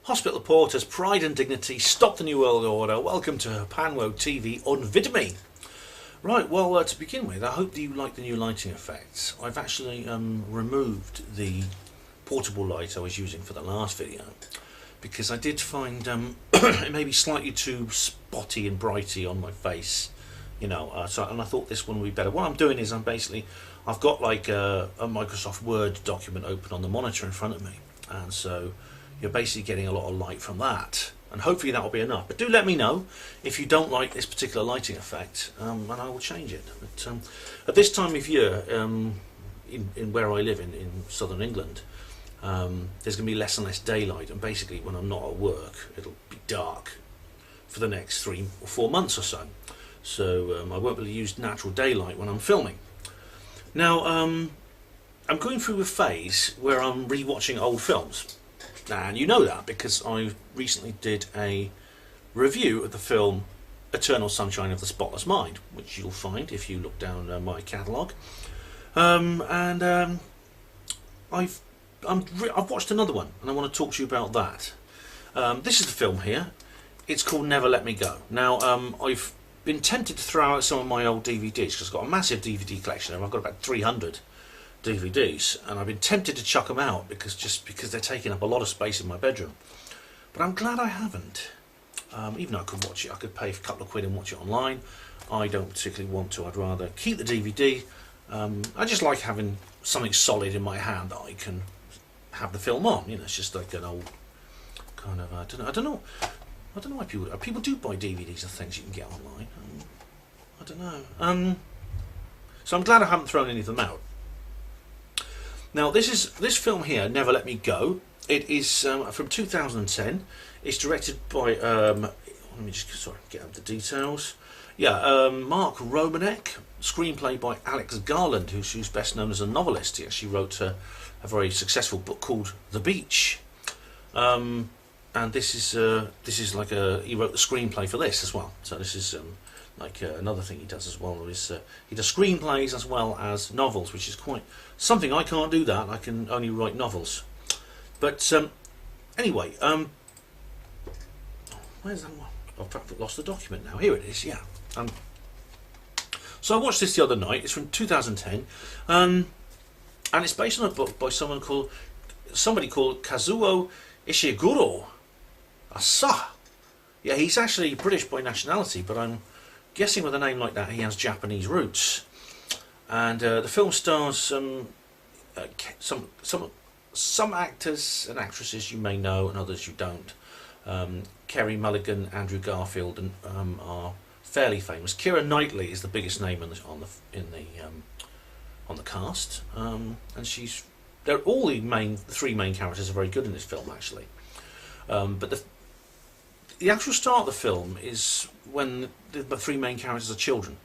Hospital Porters, Pride and Dignity, Stop the New World Order. Welcome to Panwo TV on Vidme. Right, well, to begin with, I hope that you like the new lighting effects. I've actually removed the portable light I was using for the last video because I did find it may be slightly too spotty and brighty on my face, you know. And I thought this one would be better. What I'm doing is I've got like a Microsoft Word document open on the monitor in front of me, and so you're basically getting a lot of light from that, and hopefully that will be enough. But do let me know if you don't like this particular lighting effect, and I will change it. But at this time of year, in where I live in southern England, there's going to be less and less daylight, and basically when I'm not at work it'll be dark for the next 3 or 4 months or so. So I won't be able to use natural daylight when I'm filming. Now I'm going through a phase where I'm rewatching old films. And you know that because I recently did a review of the film Eternal Sunshine of the Spotless Mind, which you'll find if you look down my catalogue. I've watched another one, and I want to talk to you about that. This is the film here. It's called Never Let Me Go. Now, I've been tempted to throw out some of my old DVDs because I've got a massive DVD collection. I've got about 300 DVDs, and I've been tempted to chuck them out because they're taking up a lot of space in my bedroom. But I'm glad I haven't. Even though I could watch it, I could pay a couple of quid and watch it online. I don't particularly want to. I'd rather keep the DVD. I just like having something solid in my hand that I can have the film on. You know, it's just like an old kind of I don't know why people do buy DVDs of things you can get online. I don't know. So I'm glad I haven't thrown any of them out. Now this film here, Never Let Me Go. It is from 2010. It's directed by let me just get up the details. Yeah, Mark Romanek. Screenplay by Alex Garland, who's best known as a novelist. He actually wrote a very successful book called The Beach. And this is like he wrote the screenplay for this as well. So this is another thing he does as well is he does screenplays as well as novels, which is quite something. I can't do that. I can only write novels. But anyway, where's that one? I've lost the document now. Here it is. Yeah. So I watched this the other night. It's from 2010, and it's based on a book by somebody called Kazuo Ishiguro. Asa. Yeah, he's actually British by nationality, but I'm guessing with a name like that he has Japanese roots. And the film stars some actors and actresses you may know and others you don't. Kerry Mulligan, Andrew Garfield, and are fairly famous. Keira Knightley is the biggest name on the cast, and they're all the three main characters are very good in this film actually. But the actual start of the film is when the three main characters are children.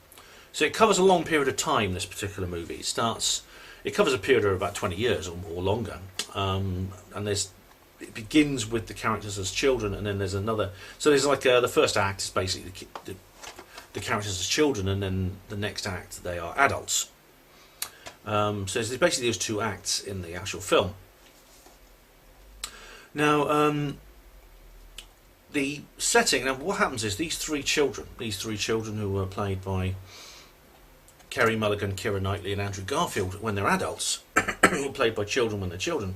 So it covers a long period of time. This particular movie it covers a period of about 20 years or longer, and it begins with the characters as children, and then there's another. So there's like the first act is basically the characters as children, and then the next act they are adults. So there's basically those two acts in the actual film. Now, the setting. Now, what happens is these three children who were played by Kerry Mulligan, Keira Knightley, and Andrew Garfield, when they're adults, who are played by children when they're children,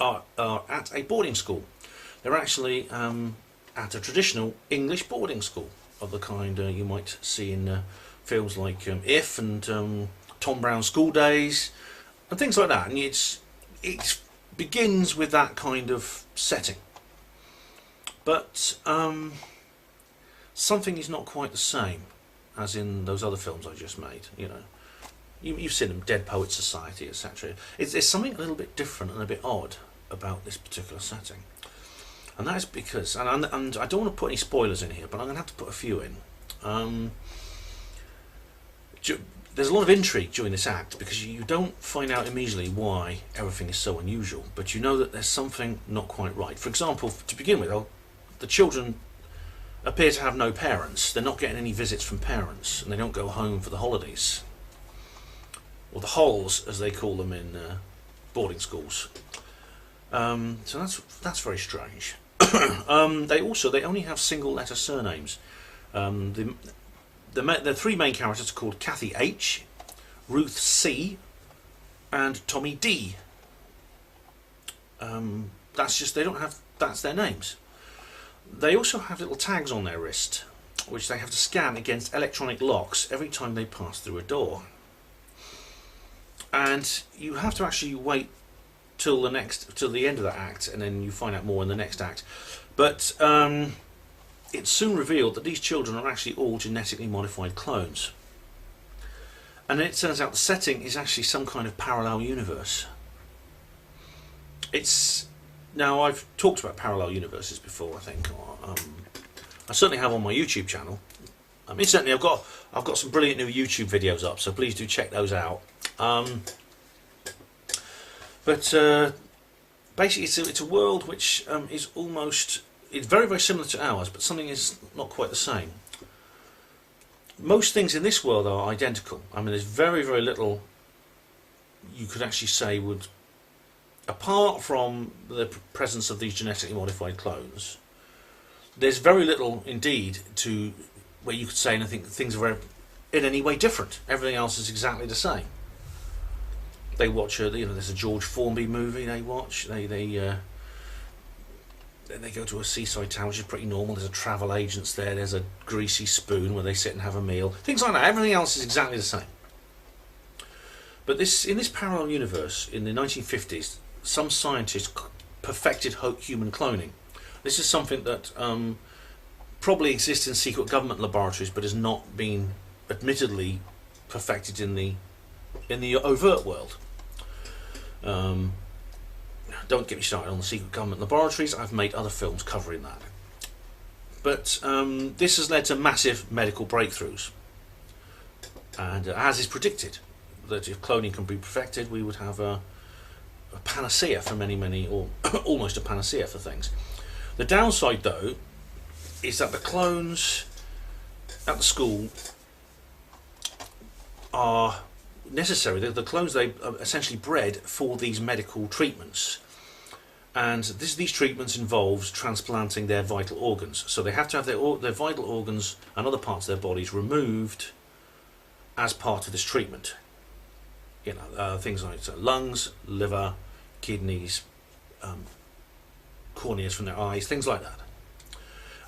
are at a boarding school. They're actually at a traditional English boarding school of the kind you might see in films like If and Tom Brown's School Days and things like that. And it begins with that kind of setting. But something is not quite the same as in those other films I just made. You know, you've seen them, Dead Poets Society, etc. There's something a little bit different and a bit odd about this particular setting, and that is because, and I don't want to put any spoilers in here, but I'm going to have to put a few in. There's a lot of intrigue during this act because you don't find out immediately why everything is so unusual, but you know that there's something not quite right. For example, to begin with, the children appear to have no parents. They're not getting any visits from parents, and they don't go home for the holidays, or the holes as they call them in boarding schools. So that's very strange. They only have single letter surnames. The three main characters are called Kathy H, Ruth C, and Tommy D. That's their names. They also have little tags on their wrist, which they have to scan against electronic locks every time they pass through a door. And you have to actually wait till the end of that act, and then you find out more in the next act. But it's soon revealed that these children are actually all genetically modified clones. And then it turns out the setting is actually some kind of parallel universe. Now, I've talked about parallel universes before, I think. I certainly have on my YouTube channel. Certainly I've got some brilliant new YouTube videos up, so please do check those out. But basically, it's a world which is it's very, very similar to ours, but something is not quite the same. Most things in this world are identical. There's very, very little you could actually say would, apart from the presence of these genetically modified clones, there's very little indeed to where you could say anything. Things are in any way different. Everything else is exactly the same. They watch there's a George Formby movie they watch. Then they go to a seaside town, which is pretty normal. There's a travel agent's there. There's a greasy spoon where they sit and have a meal. Things like that. Everything else is exactly the same. But in this parallel universe, in the 1950s, some scientists perfected human cloning. This is something that probably exists in secret government laboratories, but has not been admittedly perfected in the overt world. Don't get me started on the secret government laboratories. I've made other films covering that. But this has led to massive medical breakthroughs. And as is predicted, that if cloning can be perfected, we would have a panacea for many, or almost a panacea for things. The downside, though, is that the clones at the school are necessary. The clones, they are essentially bred for these medical treatments, and these treatments involves transplanting their vital organs. So they have to have their vital organs and other parts of their bodies removed as part of this treatment. Things like lungs, liver, kidneys, corneas from their eyes, things like that.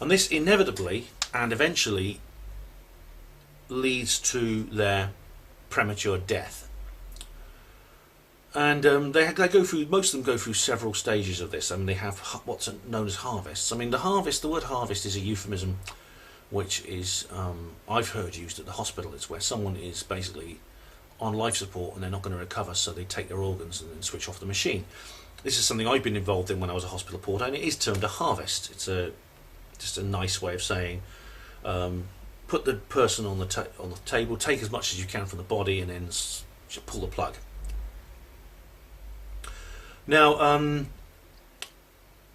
And this inevitably and eventually leads to their premature death. And they go through. Most of them go through several stages of this. They have what's known as harvests. The word harvest is a euphemism, which is I've heard used at the hospital. It's where someone is basically on life support and they're not going to recover, so they take their organs and then switch off the machine. This is something I've been involved in when I was a hospital porter, and it is termed a harvest. It's just a nice way of saying put the person on the table, take as much as you can from the body, and then pull the plug. Now, when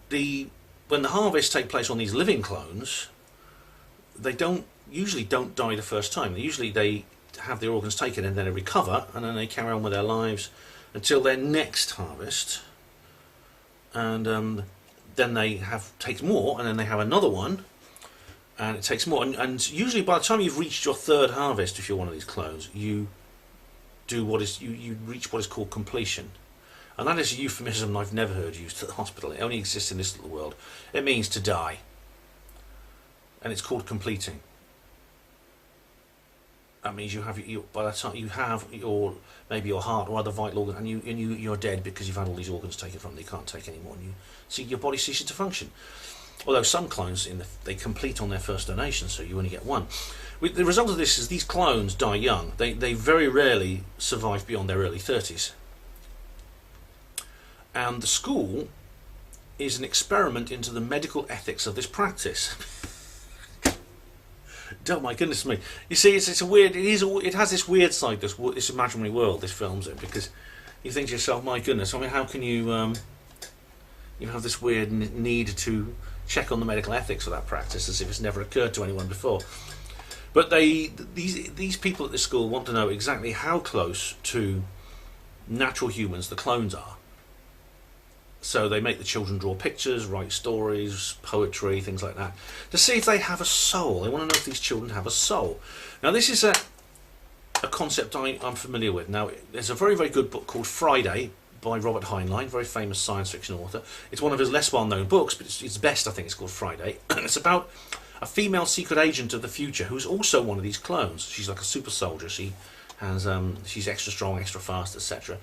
the harvests take place on these living clones, they usually don't die the first time. They have their organs taken and then they recover, and then they carry on with their lives until their next harvest, and then they take more, and then they have another one, and it takes more, and usually by the time you've reached your third harvest, if you're one of these clones, you reach what is called completion. And that is a euphemism I've never heard used at the hospital. It only exists in this little world. It means to die, and it's called completing. That means by the time you have maybe your heart or other vital organ, and you're dead because you've had all these organs taken from you. You can't take any more, and your body ceases to function. Although some clones they complete on their first donation, so you only get one. The result of this is these clones die young. They very rarely survive beyond their early 30s. And the school is an experiment into the medical ethics of this practice. Oh my goodness me! You see, it's a weird. It has this weird side. This imaginary world this film's in, because you think to yourself, my goodness. How can you have this weird need to check on the medical ethics of that practice as if it's never occurred to anyone before? But these people at this school want to know exactly how close to natural humans the clones are. So they make the children draw pictures, write stories, poetry, things like that, to see if they have a soul. They want to know if these children have a soul. Now this is a concept I'm familiar with. Now there's a very, very good book called Friday by Robert Heinlein, very famous science fiction author. It's one of his less well-known books, but it's best, I think. It's called Friday. It's about a female secret agent of the future who's also one of these clones. She's like a super soldier. She has she's extra strong, extra fast, etc.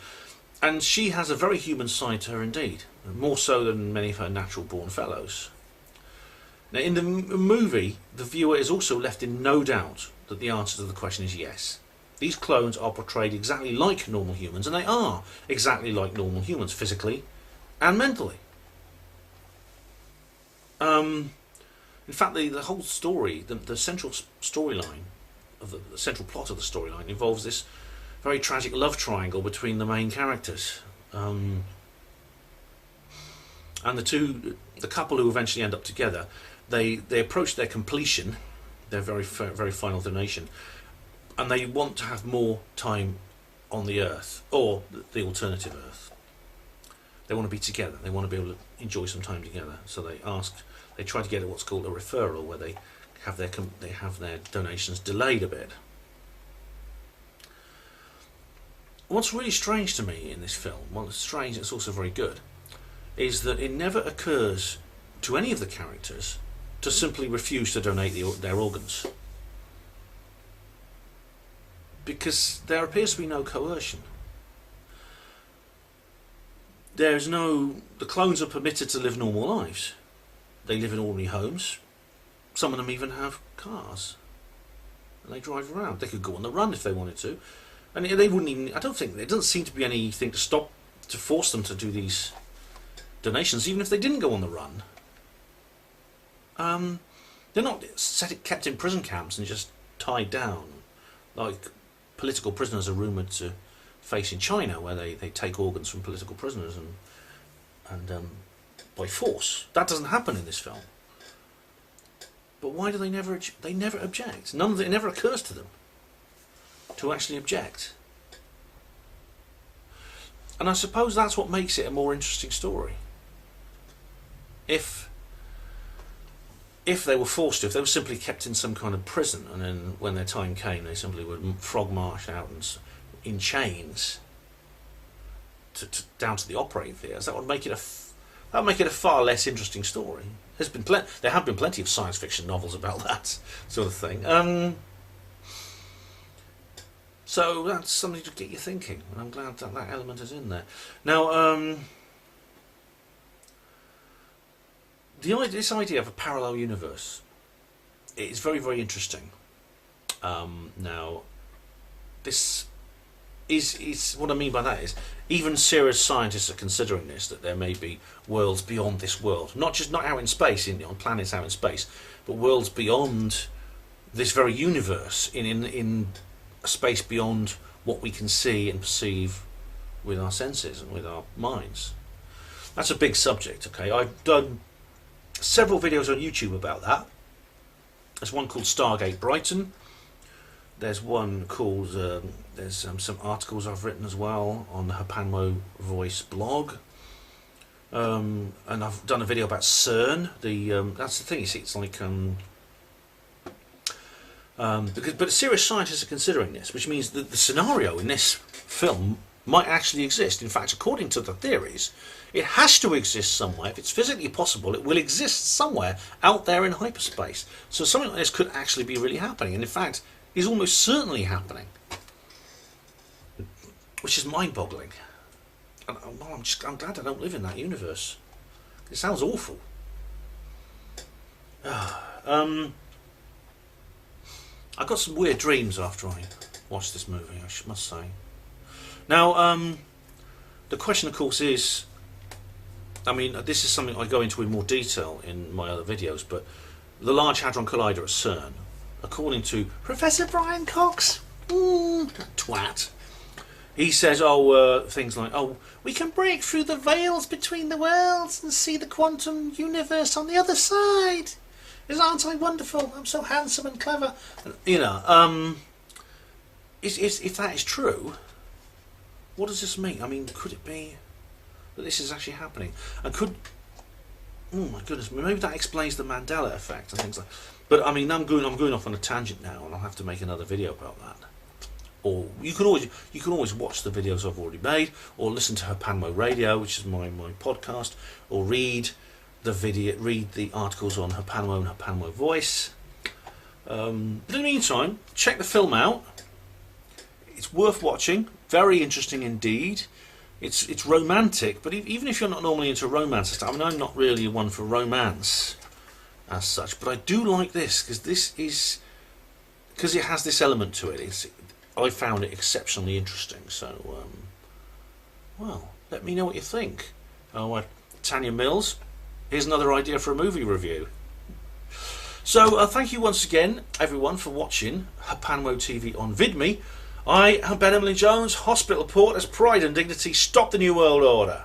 And she has a very human side to her indeed, more so than many of her natural-born fellows. Now, in the movie, the viewer is also left in no doubt that the answer to the question is yes. These clones are portrayed exactly like normal humans, and they are exactly like normal humans, physically and mentally. In fact, the whole story, the central storyline, the central plot of the storyline involves this very tragic love triangle between the main characters. And the couple who eventually end up together, they approach their completion, their very final donation, and they want to have more time on the Earth, or the alternative Earth. They want to be together. They want to be able to enjoy some time together. So they try to get what's called a referral, where they have their donations delayed a bit. What's really strange to me in this film, well, it's strange, it's also very good, is that it never occurs to any of the characters to simply refuse to donate their organs. Because there appears to be no coercion. The clones are permitted to live normal lives. They live in ordinary homes. Some of them even have cars. And they drive around. They could go on the run if they wanted to. And they wouldn't even, I don't think, there doesn't seem to be anything to force them to do these donations, even if they didn't go on the run. They're not kept in prison camps and just tied down, like political prisoners are rumoured to face in China, where they take organs from political prisoners and by force. That doesn't happen in this film. But why do they never object? It never occurs to them to actually object. And I suppose that's what makes it a more interesting story. If they were forced to, if they were simply kept in some kind of prison, and then when their time came, they simply would frog march out in chains down to the operating theatres, that would make it a far less interesting story. There have been plenty of science fiction novels about that sort of thing. So that's something to get you thinking, and I'm glad that element is in there. Now, this idea of a parallel universe is very, very interesting. Now, this is what I mean by that is, even serious scientists are considering this, that there may be worlds beyond this world, not out in space, on planets out in space, but worlds beyond this very universe, in a space beyond what we can see and perceive with our senses and with our minds. That's a big subject. Okay, I've done several videos on YouTube about that. There's one called Stargate Brighton. There's one called there's some articles I've written as well on the Hapanmo Voice blog, and I've done a video about CERN. That's the thing, you see, it's like but serious scientists are considering this, which means that the scenario in this film might actually exist. In fact, according to the theories, it has to exist somewhere. If it's physically possible, it will exist somewhere out there in hyperspace. So something like this could actually be really happening, and in fact is almost certainly happening, which is mind-boggling. And I'm glad I don't live in that universe. It sounds awful. I got some weird dreams after I watched this movie, I must say. Now, the question, of course, is, I mean, this is something I go into in more detail in my other videos, but the Large Hadron Collider at CERN, according to Professor Brian Cox, twat, he says, things like, we can break through the veils between the worlds and see the quantum universe on the other side. Aren't I wonderful? I'm so handsome and clever. You know, if that is true, what does this mean? I mean, could it be that this is actually happening. And could, oh my goodness, maybe that explains the Mandela effect and things like. But I mean, I'm going off on a tangent now, and I'll have to make another video about that. Or you can always watch the videos I've already made, or listen to Hapanmo Radio, which is my podcast, or read the articles on Hapanmo and Hapanmo Voice. But in the meantime, check the film out. It's worth watching. Very interesting indeed. It's romantic, but even if you're not normally into romance, I mean, I'm not really one for romance as such, but I do like this because it has this element to it. I found it exceptionally interesting. So, well, let me know what you think. Tanya Mills, here's another idea for a movie review. So, thank you once again, everyone, for watching Hapanmo TV on VidMe. I am Ben Emily Jones, Hospital Port as Pride and Dignity Stop the New World Order.